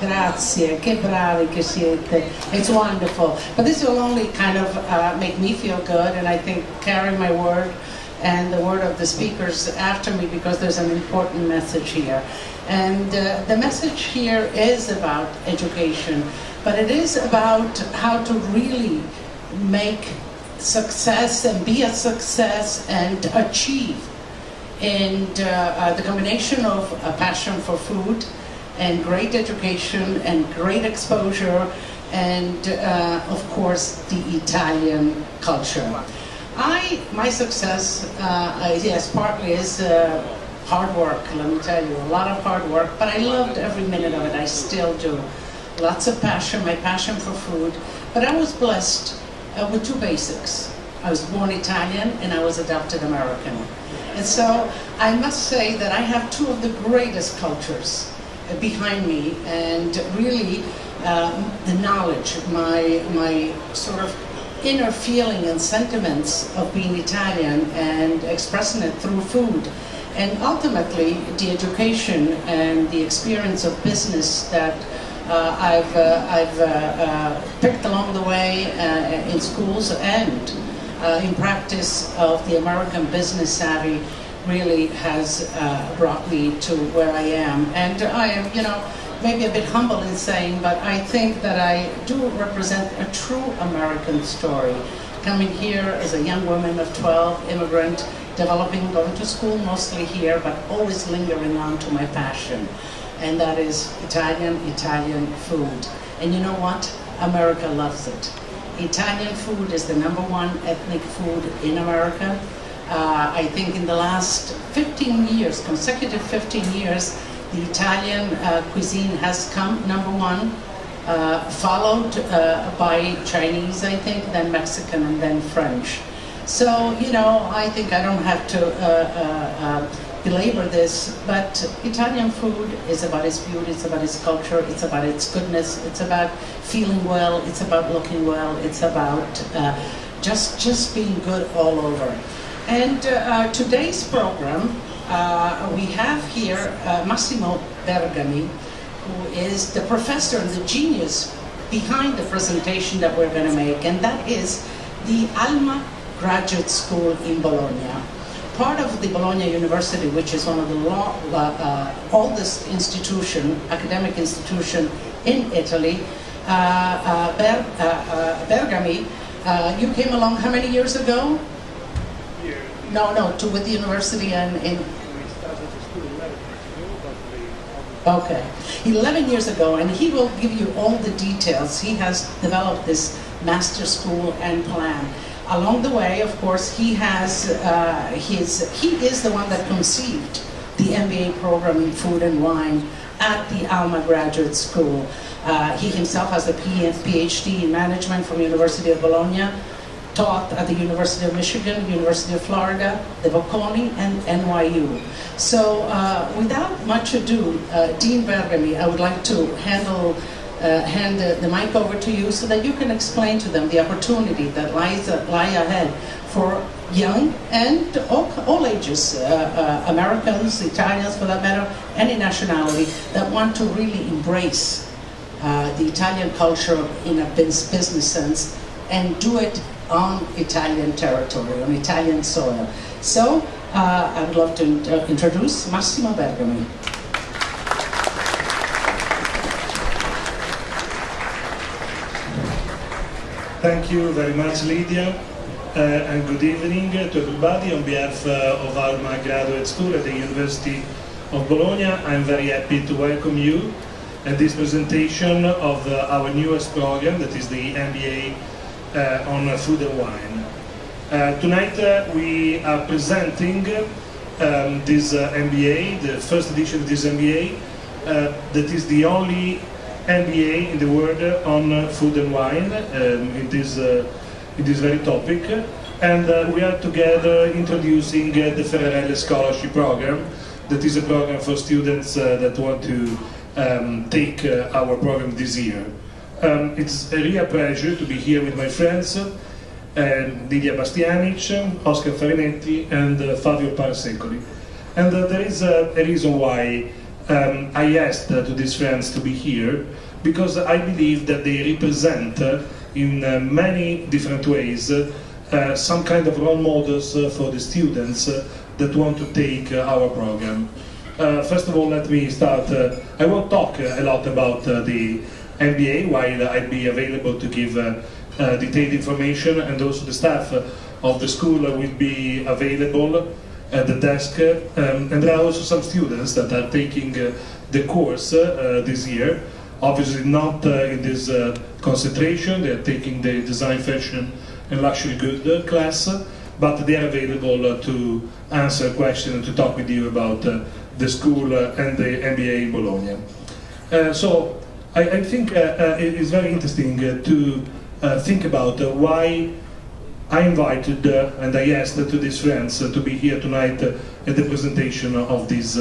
Grazie, che bravi che siete. It's wonderful. But this will only kind of make me feel good, and I think carry my word and the word of the speakers after me, because there's an important message here. And the message here is about education, but it is about how to really make success and be a success and achieve. And the combination of a passion for food and great education and great exposure and of course the Italian culture. My success, yes, partly is hard work, let me tell you, a lot of hard work, but I loved every minute of it, I still do. Lots of passion, my passion for food, but I was blessed with two basics. I was born Italian and I was adopted American. And so I must say that I have two of the greatest cultures behind me, and really the knowledge, my sort of inner feeling and sentiments of being Italian and expressing it through food. And ultimately the education and the experience of business that I've picked along the way in schools and in practice of the American business savvy really has brought me to where I am. And I am, you know, maybe a bit humble in saying, but I think that I do represent a true American story. Coming here as a young woman of 12, immigrant, developing, going to school mostly here, but always lingering on to my passion. And that is Italian food. And you know what? America loves it. Italian food is the #1 ethnic food in America. I think in the last 15 years, consecutive 15 years, the Italian cuisine has come #1, followed by Chinese, I think, then Mexican, and then French. So, you know, I think I don't have to belabor this, but Italian food is about its beauty, it's about its culture, it's about its goodness, it's about feeling well, it's about looking well, it's about just being good all over. And today's program, we have here Massimo Bergami, who is the professor and the genius behind the presentation that we're going to make, and that is the Alma Graduate School in Bologna. Part of the Bologna University, which is one of the oldest academic institution in Italy. Bergami, you came along how many years ago? No, with the university and in... We started the school 11 years ago, but Okay, 11 years ago, and he will give you all the details. He has developed this master school and plan. Along the way, of course, he is the one that conceived the MBA program in food and wine at the Alma Graduate School. He himself has a PhD in management from University of Bologna, taught at the University of Michigan, University of Florida, the Bocconi, and NYU. So without much ado, Dean Bergami, I would like to hand the mic over to you so that you can explain to them the opportunity that lie ahead for young and all ages, Americans, Italians for that matter, any nationality, that want to really embrace the Italian culture in a business sense and do it on Italian territory, on Italian soil. So I would love to introduce Massimo Bergami. thank you very much, Lydia, and good evening to everybody. On behalf of Alma Graduate School at the University of Bologna, I'm very happy to welcome you at this presentation of our newest program, that is the MBA on food and wine. Tonight we are presenting this MBA, the first edition of this MBA, that is the only MBA in the world on food and wine in this very topic. And we are together introducing the Ferrarelle Scholarship Program, that is a program for students that want to take our program this year. It's a real pleasure to be here with my friends, Lidia Bastianich, Oscar Farinetti, and Fabio Parasecoli. And there is a reason why I asked to these friends to be here because I believe that they represent in many different ways some kind of role models for the students that want to take our program. First of all, let me start. I won't talk a lot about the MBA, while I'd be available to give detailed information, and also the staff of the school will be available at the desk. And there are also some students that are taking the course this year. Obviously not in this concentration, they are taking the design, fashion and luxury good class, but they are available to answer questions and to talk with you about the school and the MBA in Bologna. So I think it is very interesting to think about why I invited and I asked to these friends to be here tonight at the presentation of this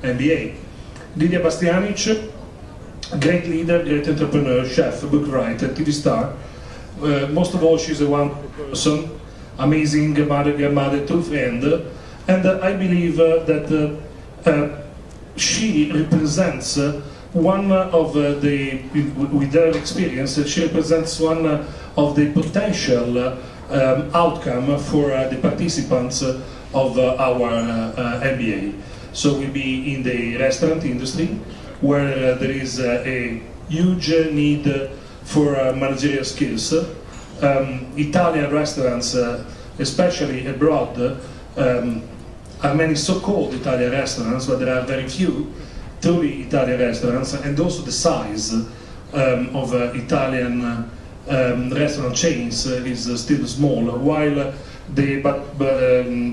MBA. Lidia Bastianich, great leader, great entrepreneur, chef, book writer, TV star. Most of all, she's a wonderful person, amazing mother, grandmother, true friend, and I believe that she represents one of the, with her experience, she represents one of the potential outcome for the participants of our MBA. So we'll be in the restaurant industry, where there is a huge need for managerial skills. Italian restaurants, especially abroad, are many so-called Italian restaurants, but there are very few truly Italian restaurants, and also the size of Italian restaurant chains is still small, while the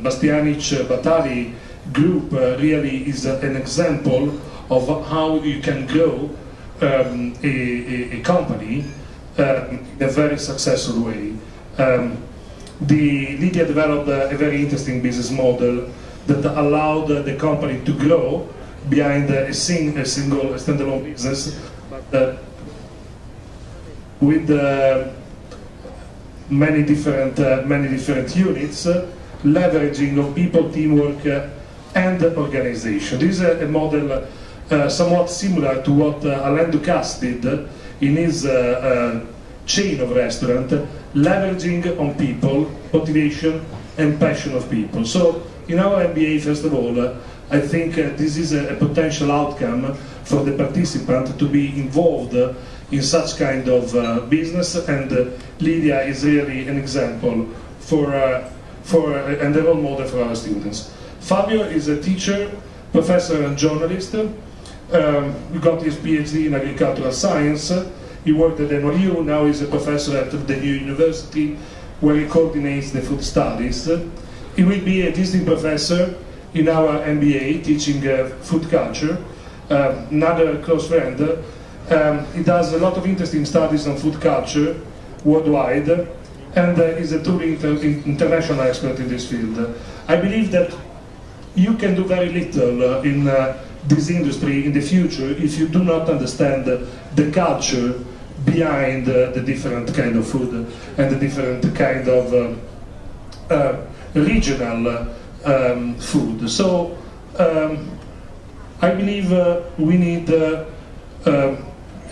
Bastianich-Batali group really is an example of how you can grow a company in a very successful way. Lydia developed a very interesting business model that allowed the company to grow behind a single standalone business, but with many different units, leveraging of people, teamwork, and organization. This is a model somewhat similar to what Alain Ducasse did in his chain of restaurant, leveraging on people, motivation, and passion of people. So in our MBA, first of all, I think this is a potential outcome for the participant to be involved in such kind of business, and Lydia is really an example and a role model for our students. Fabio is a teacher, professor and journalist. He got his PhD in agricultural science. He worked at NYU, now he's a professor at the new university where he coordinates the food studies. He will be a visiting professor in our MBA teaching food culture. Another close friend. He does a lot of interesting studies on food culture worldwide, and is a truly international expert in this field. I believe that you can do very little in this industry in the future if you do not understand the culture behind the different kind of food and the different kind of regional food. So I believe we need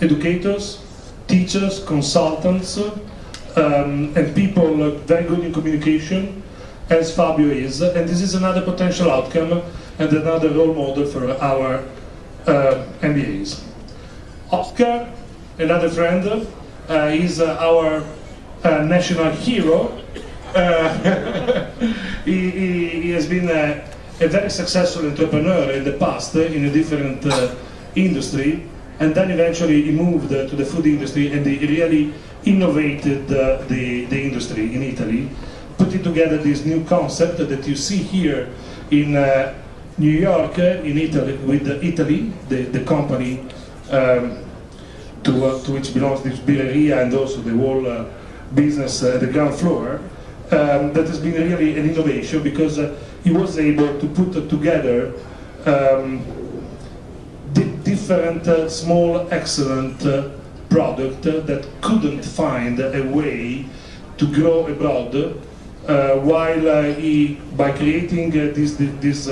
educators, teachers, consultants, and people very good in communication, as Fabio is, and this is another potential outcome and another role model for our MBAs. Oscar, another friend, is our national hero. He has been a very successful entrepreneur in the past in a different industry, and then eventually he moved to the food industry, and he really innovated the industry in Italy, putting together this new concept that you see here in New York, in Italy, with Eataly, the company to which belongs this Birreria and also the whole business at the ground floor. That has been really an innovation, because he was able to put together different small excellent product that couldn't find a way to grow abroad, while he, by creating this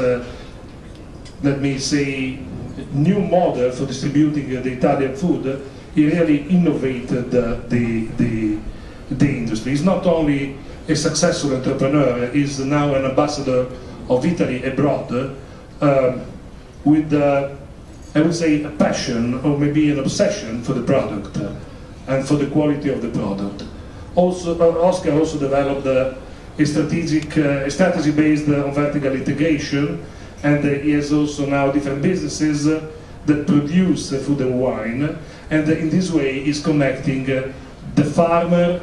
let me say, new model for distributing the Italian food, he really innovated the industry. He's not only a successful entrepreneur, he's now an ambassador of Italy abroad, with, I would say, a passion or maybe an obsession for the product and for the quality of the product. Also, Oscar also developed a strategy based on vertical integration, and he has also now different businesses that produce food and wine, and in this way is connecting the farmer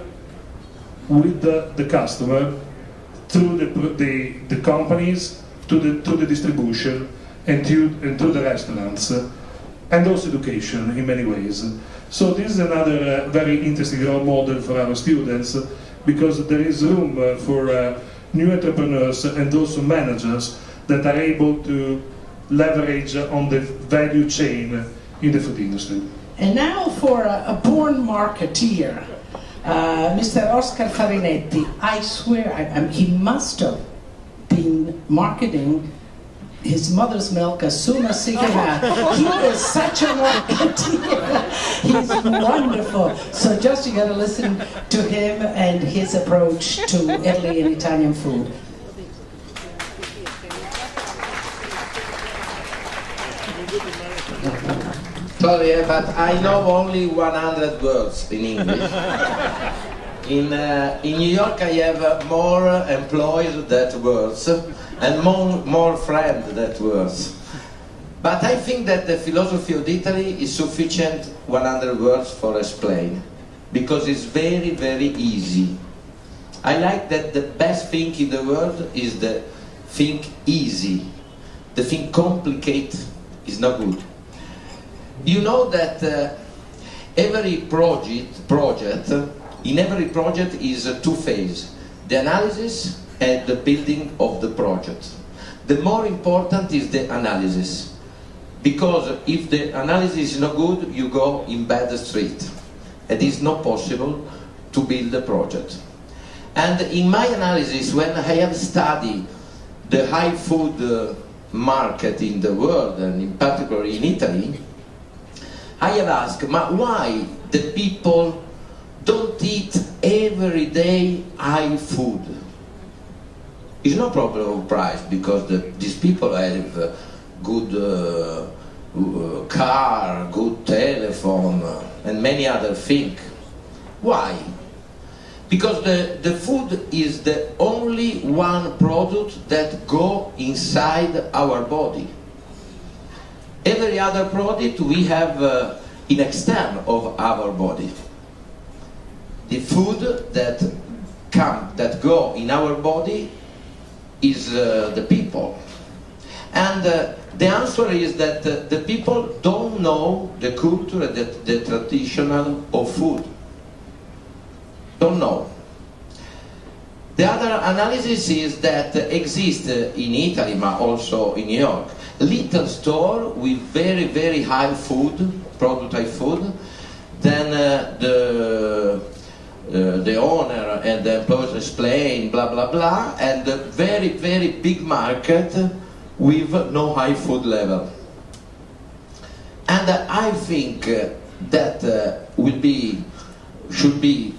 with the customer, through the companies, to the distribution, and to the restaurants, and also education in many ways. So this is another very interesting role model for our students, because there is room for new entrepreneurs and also managers that are able to leverage on the value chain in the food industry. And now for a born marketeer, Mr. Oscar Farinetti. I swear he must have been marketing his mother's milk as soon as he came out. He is such a marketeer. He's wonderful. So just you got to listen to him and his approach to Italy and Italian food. Sorry, but I know only 100 words in English. In New York I have more employees than words, and more friends than words. But I think that the philosophy of Italy is sufficient 100 words for explain, because it's very, very easy. I like that the best thing in the world is the thing easy. The thing complicated is not good. You know that every project, in every project is two phases: the analysis and the building of the project. The more important is the analysis, because if the analysis is not good, you go in bad street. It is not possible to build a project. And in my analysis, when I have studied the high food market in the world, and in particular in Italy, I have asked, why the people don't eat every day high food? It's no problem of price, because these people have good car, good telephone, and many other things. Why? Because the food is the only one product that go inside our body. Every other product we have in external of our body. The food that go in our body is the people. And the answer is that the people don't know the culture, the traditional of food. Don't know. The other analysis is that exists in Italy, but also in New York, little store with very, very high food, prototype food. Then the owner and the employees explain, blah, blah, blah, and a very, very big market with no high food level. And I think that should be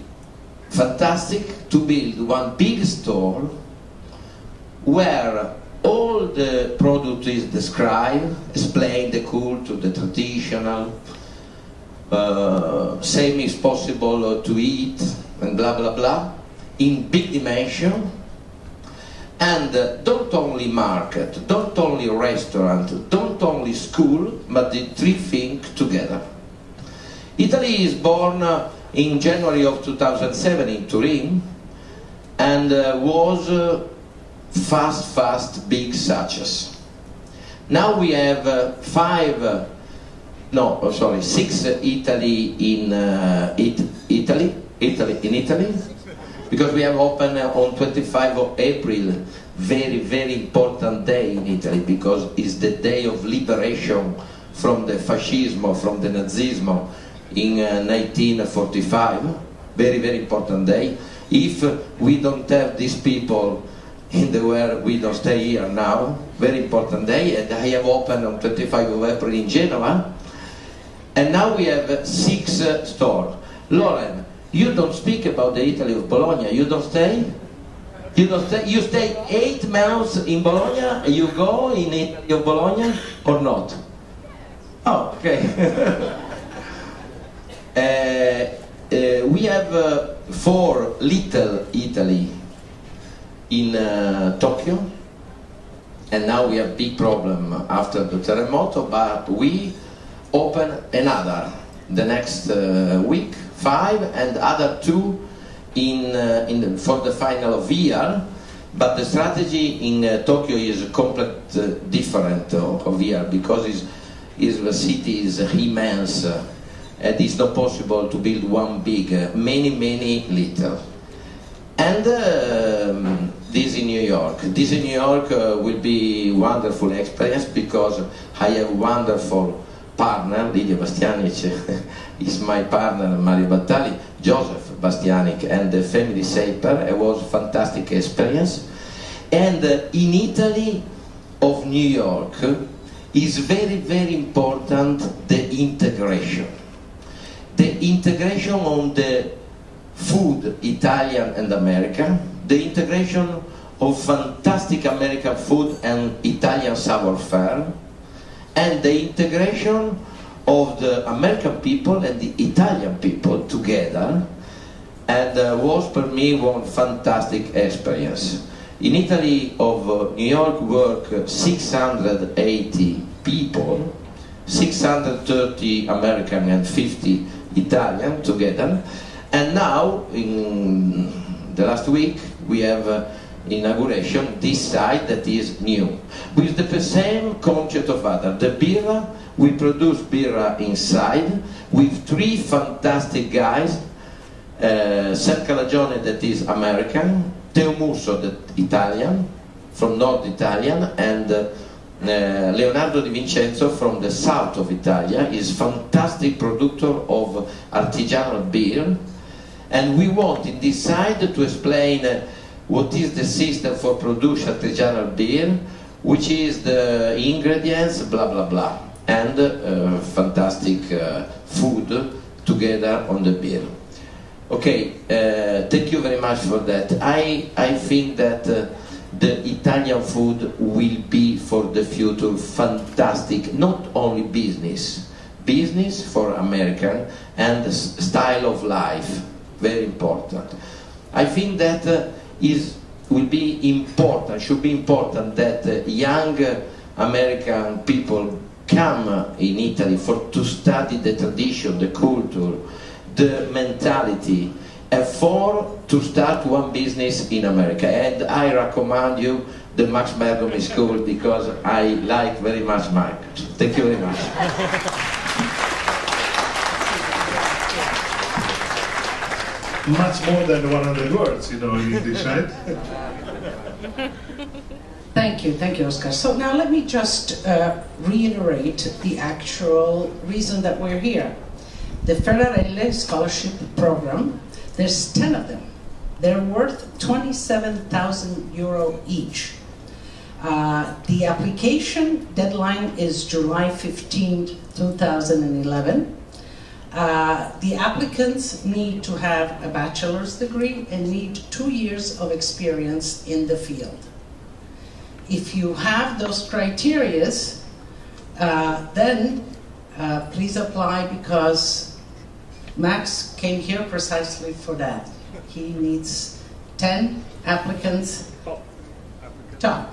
fantastic to build one big store where all the product is described, explain the culture, the traditional, same is possible to eat, and blah blah blah, in big dimension. And don't only market, don't only restaurant, don't only school, but the three things together. Italy is born in January of 2007 in Turin, and was fast big success. Now we have 6 Italy in Italy, because we have opened on 25 of April, very important day in Italy, because it's the day of liberation from the fascismo, from the Nazismo in 1945. Very important day. If we don't have these people in the where we don't stay here now, very important day, and I have opened on 25 of April in Genoa, and now we have 6 stores. Lauren, you don't speak about the Italy of Bologna, you don't stay? You don't stay? You stay 8 months in Bologna, you go in Italy of Bologna, or not? Oh, okay. We have 4 little Italy in Tokyo, and now we have big problem after the terremoto, but we open another the next week, 5, and other 2 for the final of year. But the strategy in Tokyo is completely different of here, because the city is immense, and it's not possible to build one big, many little. And this in New York. This in New York will be wonderful experience, because I have wonderful partner, Lidia Bastianich is my partner, Mario Battali, Joseph Bastianich, and the family Saper. It was fantastic experience. And in Italy of New York is very important the integration. The integration on the food, Italian and American, the integration of fantastic American food and Italian savoir-faire, and the integration of the American people and the Italian people together, and was for me one fantastic experience. In Italy of New York work 680 people, 630 American and 50 Italian together. And now, in the last week, we have inauguration this site that is new, with the same concept of other. The birra, we produce birra inside, with 3 fantastic guys, Sam Calagione that is American, Teo Musso that Italian, from North Italian, and Leonardo Di Vincenzo from the south of Italia, is fantastic producer of artisanal beer. And we want in this side to explain what is the system for produce artisanal beer, which is the ingredients, blah blah blah, and fantastic food together on the beer. Okay, thank you very much for that. I think that the Italian food will be for the future fantastic, not only business for American, and style of life, very important. I think that will be important, should be important that young American people come in Italy to study the tradition, the culture, the mentality, and to start one business in America. And I recommend you the Max Bergomi School, because I like very much market. Thank you very much. Much more than 100 words, in English, right? Thank you, Oscar. So now let me just reiterate the actual reason that we're here. The Ferrarelle Scholarship Program, there's 10 of them. They're worth 27,000 euro each. The application deadline is July 15, 2011. The applicants need to have a bachelor's degree and need 2 years of experience in the field. If you have those criteria, then please apply, because Max came here precisely for that. He needs 10 applicants, top